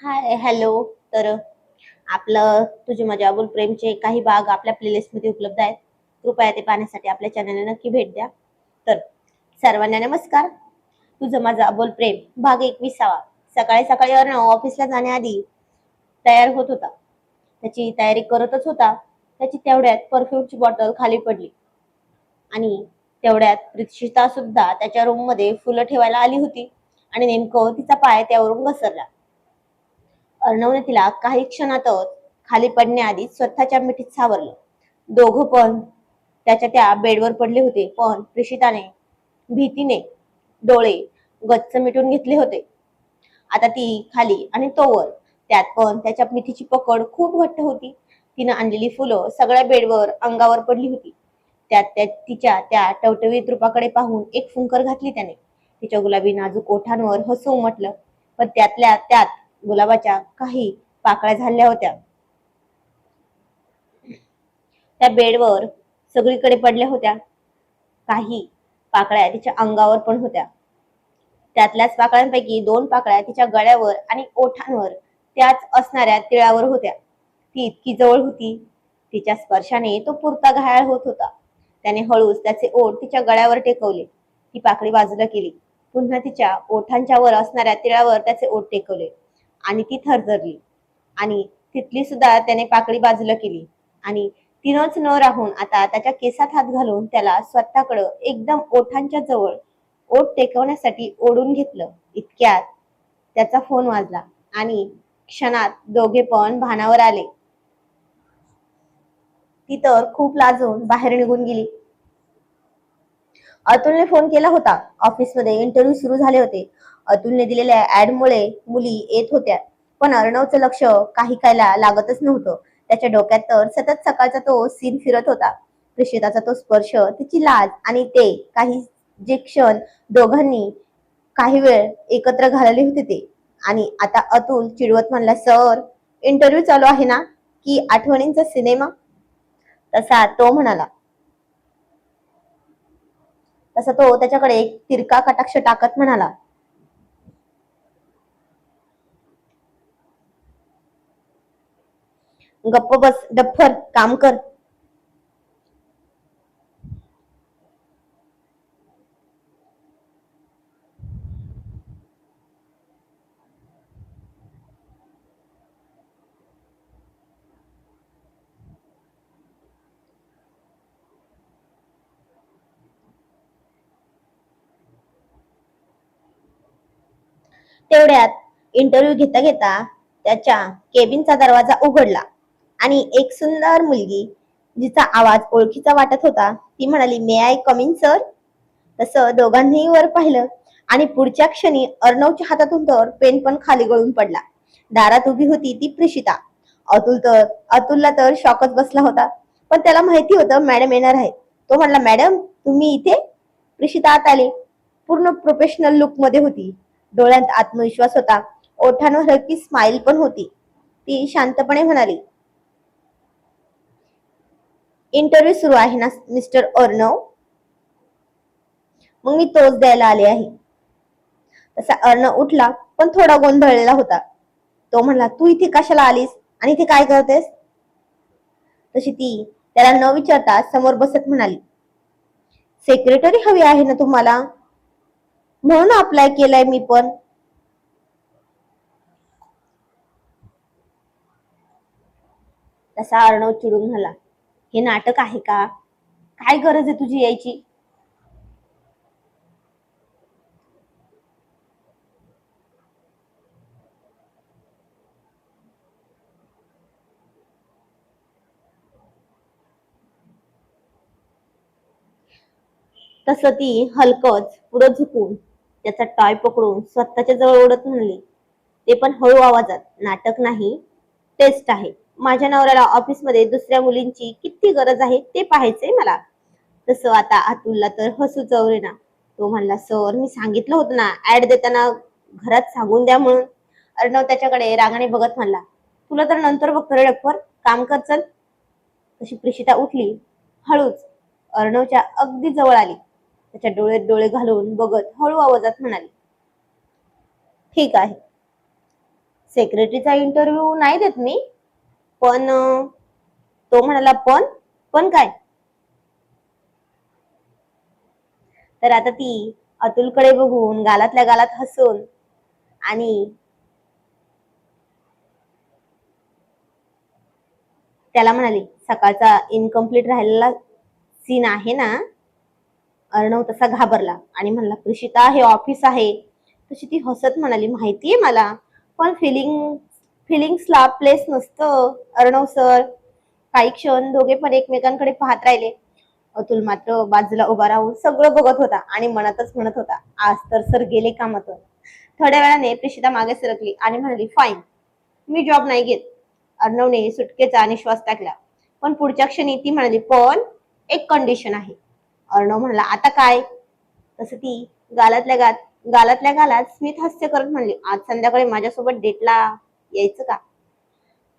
हाय, hello. तर आपलं तुझे माझ्या अबोल प्रेमचे काही भाग आपल्या प्लेलिस्टमध्ये उपलब्ध आहेत. कृपया ते पाहण्यासाठी आपल्या चॅनलला नक्की भेट द्या. तर सर्वांना नमस्कार. तुझं माझं अबोल प्रेम भाग 21. सकाळी सकाळी अर्णव ऑफिसला जाण्याआधी तयार होत होता. त्याची तयारी करतच होता. त्याची तेवढ्यात परफ्यूमची बॉटल खाली पडली आणि तेवढ्यात प्रीक्षिता सुद्धा त्याच्या रूम मध्ये फुलं ठेवायला आली होती आणि नेमकं तिचा पाय त्यावरून घसरला. अर्णवने तिला काही क्षणातच खाली पडण्याआधी स्वतःच्या मिठीत सावरलं. दोघं पण त्याच्या त्या बेडवर पडले होते, पण प्रेषिताने भीतीने डोळे गच्च मिटून घेतले होते. आता ती खाली आणि तो वर, त्यात पण त्याच्या मिठीची पकड खूप घट्ट होती. तिनं आणलेली फुलं सगळ्या बेडवर अंगावर पडली होती. त्यात तिच्या त्या टवटवीत रूपाकडे पाहून एक फुंकर घातली त्याने. तिच्या गुलाबी नाजूक ओठांवर हसू उमटलं, पण त्यातल्या त्यात गुलाबाच्या काही पाकळ्या झाल्या होत्या. त्या बेडवर सगळीकडे पडल्या होत्या. काही पाकळ्या तिच्या अंगावर पण होत्या. त्यातल्याच पाकळ्यांपैकी 2 पाकळ्या तिच्या गळ्यावर आणि ओठांवर, त्याच असणाऱ्या तिळावर होत्या. ती इतकी जवळ होती, तिच्या स्पर्शाने तो पुरता घायाळ होत होता. त्याने हळूच त्याचे ओठ तिच्या गळ्यावर टेकवले. ती पाकळी बाजूला केली. पुन्हा तिच्या ओठांच्या वर असणाऱ्या तिळावर त्याचे ओठ टेकवले आणि ती थरथरली. आणि तिथली सुद्धा त्याने पाकळी बाजूला केली आणि तिनंच न राहून आता त्याच्या केसात हात घालून त्याला स्वतःकडं एकदम ओठांच्या जवळ ओठ टेकवण्यासाठी ओढून घेतलं. इतक्यात त्याचा फोन वाजला आणि क्षणात दोघे पण भानावर आले. ती तर खूप लाजून बाहेर निघून गेली. अतुलने फोन केला होता. ऑफिसमध्ये इंटरव्ह्यू सुरू झाले होते. अतुलने दिलेल्या ऍडमुळे मुली येत होत्या, पण अर्णवचं लक्ष काही कायला लागतच नव्हतं. त्याच्या डोक्यात तर सतत सकाळचा तो सीन फिरत होता. प्रेषिताचा तो स्पर्श, तिची लाज आणि ते काही जे क्षण दोघांनी काही वेळ एकत्र घालवले होते ते. आणि आता अतुल चिडवत म्हणला, सर, इंटरव्ह्यू चालू आहे ना, की आठवणींचा सिनेमा? तसा तो म्हणाला. तसा तो त्याच्याकडे एक तिरका कटाक्ष टाकत म्हणाला, गप्प बस डफ्फर, काम कर. तेवढ्यात इंटरव्ह्यू घेता घेता त्याच्या केबिनचा दरवाजा उघडला आणि एक सुंदर मुलगी, जिचा आवाज ओळखीचा वाटत होता, ती म्हणाली, मे आय कम इन सर? तसं दोघांनीही वर पाहिलं आणि पुढच्या क्षणी अर्णवच्या हातातून तर पेन पण खाली गळून पडला. दारात उभी होती ती प्रेषिता. अतुलला तर शॉकच बसला होता, पण त्याला माहिती होतं मॅडम येणार आहेत. तो म्हणला, मॅडम तुम्ही इथे? प्रेषिता आत आली. पूर्ण प्रोफेशनल लुक मध्ये होती. डोळ्यात आत्मविश्वास होता, ओठांवर हलकी स्माइल पण होती. ती शांतपणे म्हणाली, इंटरव्ह्यू सुरू आहे ना मिस्टर अर्णव? मग मी तोच द्यायला आले आहे. तसा अर्णव उठला, पण थोडा गोंधळलेला होता. तो म्हणला, तू इथे कशाला आलीस आणि इथे काय करतेस? तशी ती त्याला न विचारता समोर बसत म्हणाली, सेक्रेटरी हवी आहे ना तुम्हाला, म्हणून अप्लाय केलाय मी पण. तसा अर्णव चिडून म्हणाला, हे नाटक आहे का? काय गरज आहे तुझी यायची? तसं ती हलकच पुढे झुकून त्याचा टॉय पकडून स्वतःच्या जवळ ओढत म्हणली, ते पण हळू आवाजात, नाटक नाही, टेस्ट आहे. माझ्या नवऱ्याला ऑफिसमध्ये दुसऱ्या मुलींची किती गरज आहे ते पाहायचंय मला. तसं आता अतुलला तर हसू चौरेना. तो म्हणला, सर, मी सांगितलं होतं ना ऍड देताना घरात सांगून द्या म्हणून. अर्णव त्याच्याकडे रागाने बघत म्हणला, तुला तर नंतर बघ डफर, काम कर चल. तशी प्रेषिता उठली. हळूच अर्णवच्या अगदी जवळ आली. त्याच्या डोळ्यात डोळे घालून बघत हळू आवाजात म्हणाली, ठीक आहे सेक्रेटरीचा इंटरव्ह्यू नाही देत मी, पण तो म्हणाला पण काय. तर आता ती अतुलकडे बघून गालातल्या गालात हसून आणि त्याला म्हणाली, सकाळचा इनकम्प्लीट राहिलेला सीन आहे ना. अर्णव तसा घाबरला आणि म्हणला, प्रिशिता हे ऑफिस आहे. तशी ती हसत म्हणाली, माहितीये मला, पण फिलिंग्सला प्लेस नसतं अर्णव सर. काही क्षण दोघे पण एकमेकांकडे पाहत राहिले. अतुल मात्र बाजूला उभा राहून सगळं बघत होता आणि मनातच म्हणत होता, आज तर सर गेले कामातून. थोड्या वेळाने प्रिशिता मागे सरकली आणि म्हणाली, फाईन, मी जॉब नाही घेत. अर्णवने सुटकेचा निश्वास टाकला, पण पुढच्या क्षणी ती म्हणाली, पण एक कंडिशन आहे. अर्णव म्हणाला, आता काय. तसं ती गालातल्या गालात स्मित हास्य करत म्हणली, आज संध्याकाळी माझ्यासोबत डेटला यायचं का.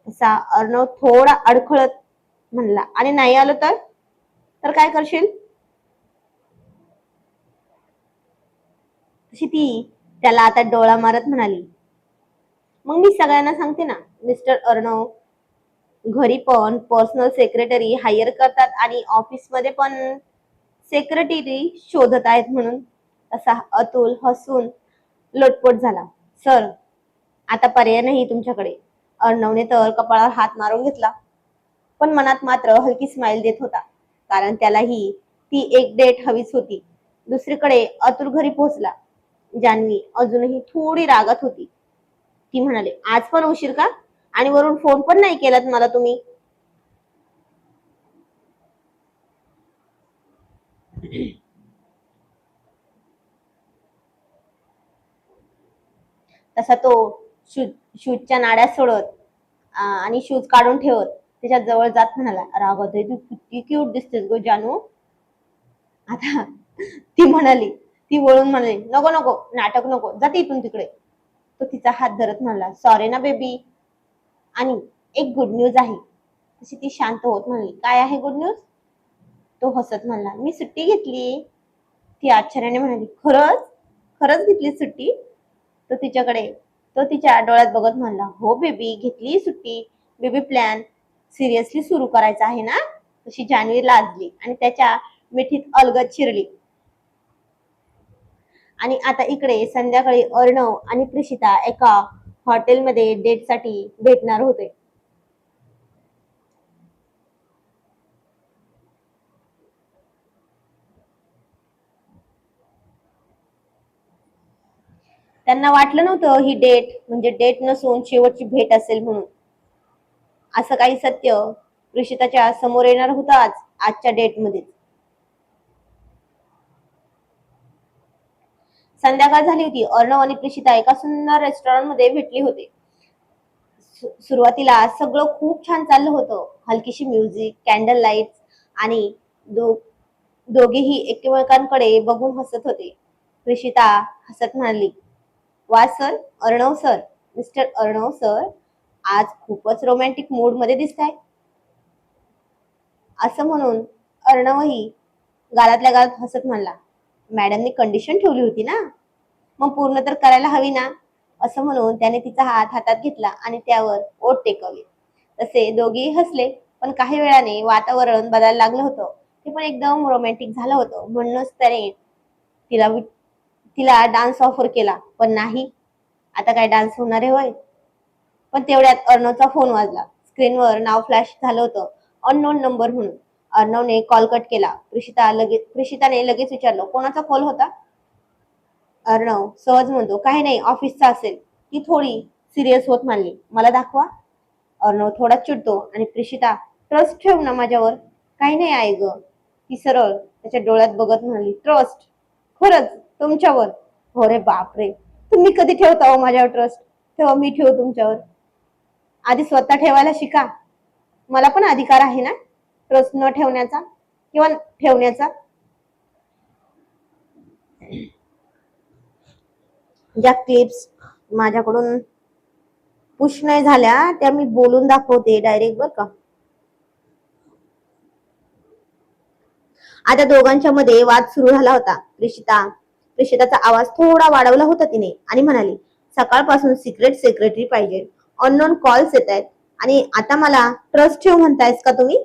तसा अर्णव थोडा अडखळत म्हणला, आणि नाही आलो तर काय करशील. तशी ती त्याला आता डोळा मारत म्हणाली, मग मी सगळ्यांना सांगते ना, मिस्टर अर्णव घरी पण पर्सनल सेक्रेटरी हायर करतात आणि ऑफिसमध्ये पण सेक्रेटरी शोधत आहेत म्हणून. तसा अतुल हसून लोटपोट झाला, सर आता पर्याय नाही तुमच्याकडे. अर्णवने तर कपाळावर हात मारून घेतला, पण मनात मात्र हलकी स्माइल देत होता, कारण त्यालाही ती एक डेट हवीच होती. दुसरीकडे अतुल घरी पोहोचला. जान्हवी अजूनही थोडी रागात होती. ती म्हणाले, आज पण उशीर का, आणि वरून फोन पण नाही केलात मला तुम्ही. तसा तो शूजच्या नाड्या सोडत आणि शूज काढून ठेवत त्याच्या जवळ जात म्हणाला, रागवतोय तू, किती क्यूट दिसतेस गो जानू. आता ती म्हणाली, ती वळून म्हणाली, नको नको नाटक नको, जाते इथून तिकडे. तो तिचा हात धरत म्हणाला, सॉरी ना बेबी, आणि एक गुड न्यूज आहे. तशी ती शांत होत म्हणाली, काय आहे गुड न्यूज. तो हसत म्हणला, मी सुट्टी घेतली. ती आश्चर्याने म्हणाली, खरंच खरंच घेतली सुट्टी. तो तिच्या डोळ्यात बघत म्हणला, हो बेबी, घेतली सुट्टी. बेबी प्लॅन सिरियसली सुरू करायचा आहे ना. तशी जान्हवी लाजली आणि त्याच्या मिठीत अलगद शिरली. आणि आता इकडे संध्याकाळी अर्णव आणि प्रिशिता एका हॉटेलमध्ये डेटसाठी भेटणार होते. त्यांना वाटलं नव्हतं ही डेट म्हणजे डेट नसून शेवटची भेट असेल म्हणून. असं काही सत्य प्रिशिताच्या समोर येणार होतं आजच्या डेटमध्ये. संध्याकाळ झाली होती. अर्णव आणि प्रिशिता एका सुंदर रेस्टॉरंट मध्ये भेटली होते. सुरुवातीला सगळं खूप छान चाललं होतं. हलकीशी म्युझिक, कॅन्डल लाईट आणि दोघेही एकमेकांकडे बघून हसत होते. प्रिशिता हसत म्हणाली, वा sir, Arnav sir, mister Arnav sir, आज खूपच रोमॅन्टिक मूड मध्ये दिसताय. असं म्हणून अर्णवही गालातल्या गालात हसत म्हणला, मॅडमने कंडिशन ठेवली होती ना, मग पूर्ण तर करायला हवी ना. असं म्हणून त्याने तिचा हात हातात घेतला आणि त्यावर ओठ टेकवले. तसे दोघेही हसले, पण काही वेळाने वातावरण बदलायला लागलं होतं. ते पण एकदम रोमॅन्टिक झालं होतं. म्हणूनच त्याने तिला डान्स ऑफर केला, पण नाही. आता काय डान्स होणार आहे होय. पण तेवढ्यात अर्णवचा फोन वाजला. स्क्रीनवर नाव फ्लॅश झालं होतं, अननोन नंबर म्हणून. अर्णवने कॉल कट केला. प्रिशिताने लगेच विचारलं, कोणाचा कॉल होता. अर्णव सहज म्हणतो, काही नाही, ऑफिसचा असेल. ती थोडी सिरियस होत म्हणली, मला दाखवा. अर्णव थोडा चिडतो आणि प्रिशिता, ट्रस्ट ठेव ना माझ्यावर. काही नाही आहे ग. ती सरळ त्याच्या डोळ्यात बघत म्हणाली, ट्रस्ट खरंच तुमच्यावर. हो रे बापरे, तुम्ही कधी ठेवता हो माझ्यावर ट्रस्ट. तेव्हा मी ठेव तुमच्यावर. आधी स्वतः ठेवायला शिका. मला पण अधिकार आहे ना ट्रस्ट न ठेवण्याचा किंवा ठेवण्याचा. ज्या क्लिप्स माझ्याकडून पुश नाही झाल्या त्या मी बोलून दाखवते डायरेक्ट, बर का. आता दोघांच्या मध्ये वाद सुरू झाला होता. प्रिशिताचा आवाज थोडा वाढवला होता तिने आणि म्हणाली, सकाळपासून सिक्रेट सेक्रेटरी पाहिजे, अननोन कॉल्स येत आहेत आणि आता मला ट्रस्ट ठेव म्हणतायस का तुम्ही?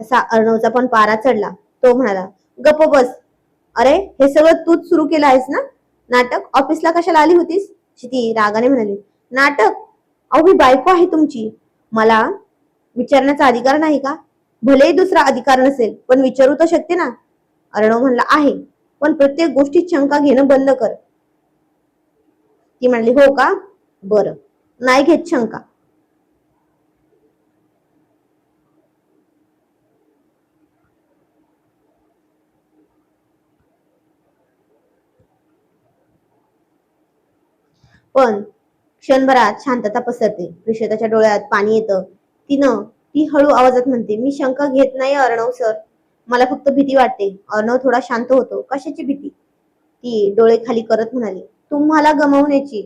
तसा अर्णवचा पण पारा चढला. तो म्हणाला, गप्प बस. अरे हे सगळं तूच सुरू केलं आहेस ना? नाटक ऑफिसला कशाला आली होतीस? ती रागाने म्हणाली, नाटक? अहो मी बायको आहे तुमची, मला विचारण्याचा अधिकार नाही का? भलेही दुसरा अधिकार नसेल पण विचारू तर शकते ना. अर्णव म्हणला, आहे, पण प्रत्येक गोष्टीत शंका घेणं बंद कर. ती म्हणली, हो का, बरं, नाही घेत शंका. पण क्षणभरात शांतता पसरते. प्रिशताच्या डोळ्यात पाणी येतं. ती हळू आवाजात म्हणते, मी शंका घेत नाही अर्णव सर, मला फक्त भीती वाटते. अर्णव थोडा शांत होतो. कशाची भीती? ती डोळे खाली करत म्हणाली, तुम्हाला गमावण्याची.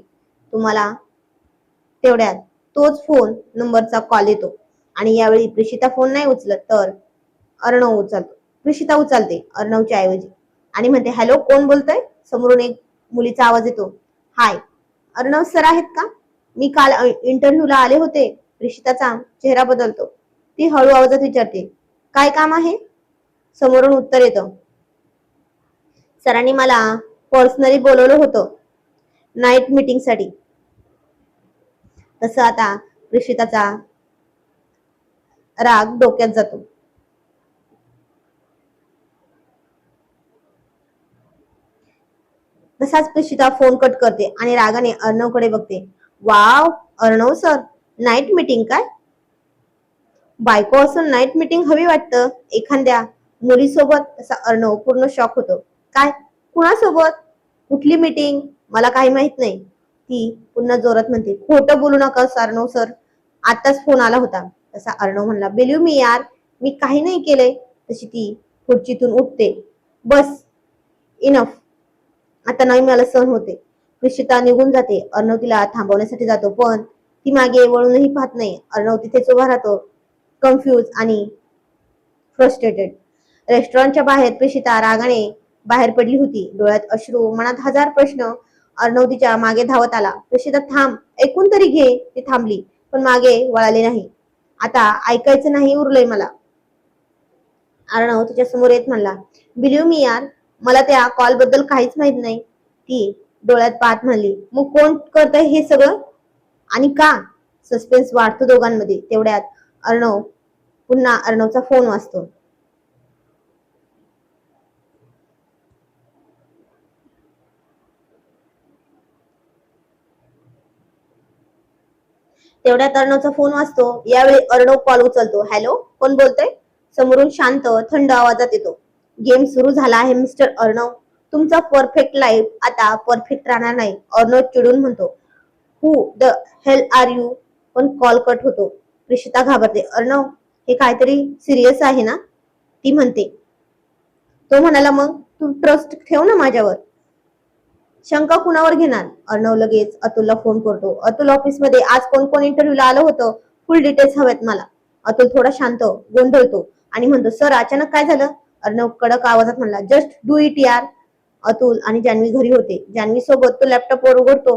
तुम्हाला. तेवढ्यात तोच फोन नंबरचा कॉल येतो आणि यावेळी प्रिशिता फोन नाही उचलत तर अर्णव उचलतो. प्रिशिता उचलते अर्णवच्या ऐवजी आणि म्हणते, हॅलो, कोण बोलतोय? समोरून एक मुलीचा आवाज येतो. हाय, अर्णव सर आहेत का? मी काल इंटरव्ह्यूला आले होते. प्रिशिताचा चेहरा बदलतो. ती हळू आवाजात विचारते, काय काम आहे? समोरून उत्तर येतं, सरांनी मला पर्सनली बोलवलं होतं नाईट मीटिंग साठी. तसं आता प्रिशिताचा राग डोक्यात जातो. तसाच प्रिशिता फोन कट करते आणि रागाने अर्णवकडे बघते. Wow, Arnav sir, night meeting काय? बायको असून नाईट मीटिंग हवी वाटतं एखाद्या मुलीसोबत. तसा अर्णव पूर्ण शॉक होतो. काय? कुणासोबत? कुठली मीटिंग? मला काही माहित नाही. ती पुन्हा जोरात म्हणते, खोटं बोलू नका अर्णव सर, आताच फोन आला होता. तसा अर्णव म्हणला, बिलीव्ह मी यार, मी काही नाही केलंय. तशी ती खुर्चीतून उठते. बस, इनफ, आता नाही मला सहन होते. प्रिशिता निघून जाते. अर्णव तिला थांबवण्यासाठी जातो पण ती मागे वळूनही पाहत नाही. अर्णव तिथेच उभा राहतो, कन्फ्यूज आणि फ्रस्ट्रेटेड. रेस्टॉरंटच्या बाहेर प्रिशिता रागाने बाहेर पडली होती. डोळ्यात अश्रू, मनात हजार प्रश्न. अर्णव तिच्या मागे धावत आला. प्रिशिता, थांब, ऐकून तरी घे. ती थांबली पण मागे वळाले नाही. आता ऐकायचं नाही उरलंय मला. अर्णव तिच्या समोर येत म्हणला, बिलीव्ह मी यार, मला त्या कॉल बद्दल काहीच माहित नाही. ती डोळ्यात पाहत म्हणली, मग कोण करतंय हे सगळं आणि का? सस्पेन्स वाढतो दोघांमध्ये. तेवढ्यात अर्णवचा फोन वाजतो. यावेळी अर्णव कॉल उचलतो. हॅलो, कोण बोलतोय? समोरून शांत थंड आवाजात येतो, गेम सुरू झाला आहे मिस्टर अर्णव, तुमचा परफेक्ट लाईफ आता परफेक्ट राहणार नाही. अर्णव चिडून म्हणतो, हु द हेल आर यू? पण कॉल कट होतो. प्रिशिता घाबरते. अर्णव, हे काहीतरी सिरियस आहे ना? ती म्हणते. तो म्हणाला, मग तू ट्रस्ट ठेव ना माझ्यावर. शंका कुणावर घेणार? अर्णव लगेच अतुलला फोन करतो. अतुल ऑफिसमध्ये आज कोण कोण इंटरव्ह्यूला आलं होतं, फुल डिटेल्स हवेत मला. अतुल थोडा शांत गोंधळतो आणि म्हणतो, सर अचानक काय झालं? अर्णव कडक आवाजात म्हणला, जस्ट डू इट यार. अतुल आणि जान्हवी घरी होते. जान्हवी सोबत तो लॅपटॉपवर उघडतो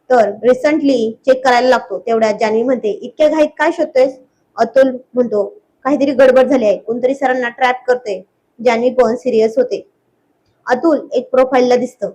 तर रिसेंटली चेक करायला लागतो. तेवढ्यात जान्हवी म्हणते, इतक्या घाईत काय शोधतोयस? अतुल म्हणतो, काहीतरी गडबड झाली आहे, कोणतरी सरांना ट्रॅप करते. जान्हवी पण सिरियस होते. अतुल एक प्रोफाईलला दिसतं,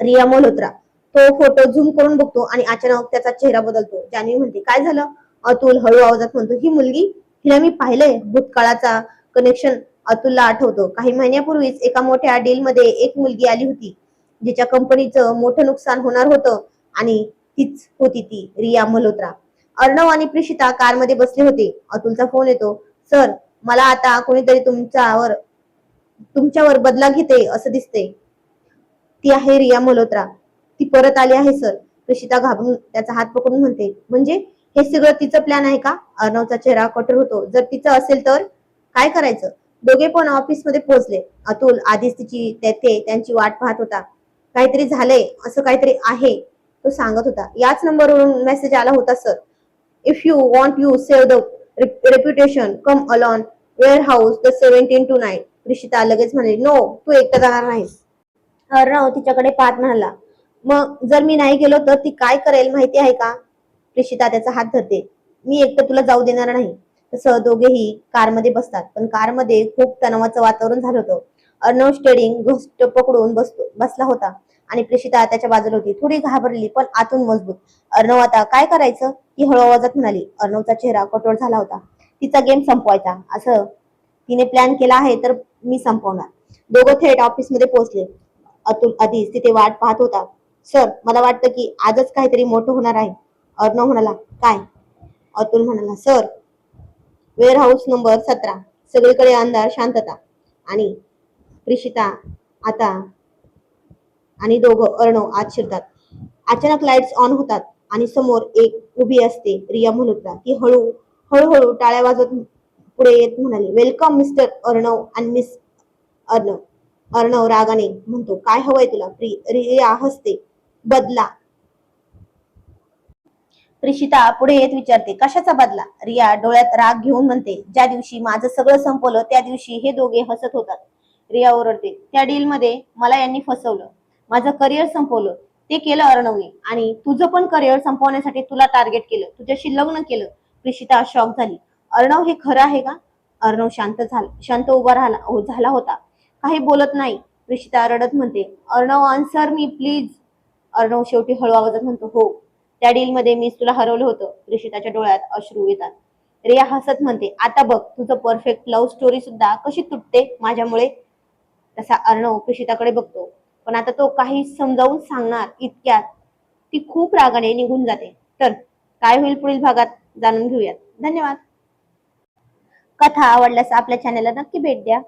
रिया मल्होत्रा. तो फोटो झूम करून बघतो आणि अचानक त्याचा चेहरा बदलतो. जान्हवी म्हणते, काय झालं? अतुल हळू आवाजात म्हणतो, ही मुलगी, हिला मी पाहिलंय. भूतकाळाचा कनेक्शन अतुलला आठवतो. काही महिन्यापूर्वीच एका मोठ्या डील मध्ये एक मुलगी आली होती जिच्या कंपनीचं मोठं नुकसान होणार होतं आणि तीच होती ती रिया मल्होत्रा. अर्णव आणि प्रिशिता कारमध्ये बसले होते. अतुलचा फोन येतो. सर, मला आता कोणीतरी तुमच्यावर बदला घेते असं दिसते. ती आहे रिया मल्होत्रा, ती परत आली आहे सर. प्रिशिता घाबरून त्याचा हात पकडून म्हणते, म्हणजे हे सगळं तिचं प्लॅन आहे का? अर्णवचा चेहरा कठोर होतो. जर तिचं असेल तर काय करायचं? दोघे पण ऑफिस मध्ये पोहोचले. अतुल आधीच त्यांची वाट पाहत होता. काहीतरी झालंय, असं काहीतरी आहे, तो सांगत होता. याच नंबरवरून मेसेज आला होता sir. If you want you save the reputation, come alone warehouse the 17 to 9. Prishita लगेच म्हणाली, नो, तू एकटा जाणार नाहीस. अर्णव तिच्याकडे पाहत म्हणाला, मग जर मी नाही गेलो तर ती काय करेल माहिती आहे का? प्रिशिता त्याचा हात धरते. मी एकटं तुला जाऊ देणार नाही. तसं दोघेही कारमध्ये बसतात. पण कारमध्ये खूप तणावाचं वातावरण झालं होतं. अर्णव स्टेरिंग घोस्ट पकडून बसला होता आणि प्रिशिता त्याच्या बाजूला होती, थोडी घाबरली पण आतून मजबूत. अर्णव आता काय करायचं? ती हळू आवाजात म्हणाली. अर्णवचा चेहरा कठोर झाला होता. तिचा गेम संपवायचा असं तिने प्लॅन केला आहे तर मी संपवणार. दोघं थेट ऑफिसमध्ये पोहोचले. अतुल आधीच तिथे वाट पाहत होता. सर, मला वाटतं की आजच काहीतरी मोठं होणार आहे. अर्णव म्हणाला. काय? अतुल म्हणाला. Sir, warehouse number 17. सगळीकडे अंधार, शांतता आणि प्रिशिता आता आणि दोघं अर्णव आत शिरतात. अचानक लाईट्स ऑन होतात आणि समोर एक उभी असते रिया मल्होत्रा. ती हळूहळू टाळ्या वाजवत पुढे येत म्हणाली. वेलकम मिस्टर अर्णव आणि मिस अर्णव. अर्णव रागाने म्हणतो. काय हवंय तुला? रिया हसते. बदला. प्रिशिता पुढे येत विचारते. कशाचा बदला? रिया डोळ्यात राग घेऊन म्हणते. ज्या दिवशी माझं सगळं संपवलं त्या दिवशी हे दोघे हसत होतात. रिया ओरडते. त्या डील मध्ये मला यांनी फसवलं, माझं करिअर संपवलं. ते केलं अर्णवने आणि तुझं पण करिअर संपवण्यासाठी तुला टार्गेट केलं, तुझ्याशी लग्न केलं. प्रिशिता शॉक झाली. अर्णव, हे खरं आहे का? अर्णव शांत उभा झाला होता. काही बोलत नाही. प्रिशिता रडत म्हणते. Arnav, answer me please. Arnav शेवटी हळू आवाजात म्हणतो. हो, त्या डील मध्ये मीच तुला हरवलं होतं. प्रिशिताच्या डोळ्यात अश्रू येतात. रिया हसत म्हणते. आता बघ तुझं परफेक्ट लव्ह स्टोरी सुद्धा कशी तुटते माझ्यामुळे. तसा अर्णव प्रिशिताकडे बघतो, पण आता तो काही समजावून सांगणार इतक्यात ती खूप रागाने निघून जाते. तर काय होईल पुढील भागात जाणून घेऊयात. धन्यवाद. कथा आवडल्यास आपल्या चॅनलला नक्की भेट द्या.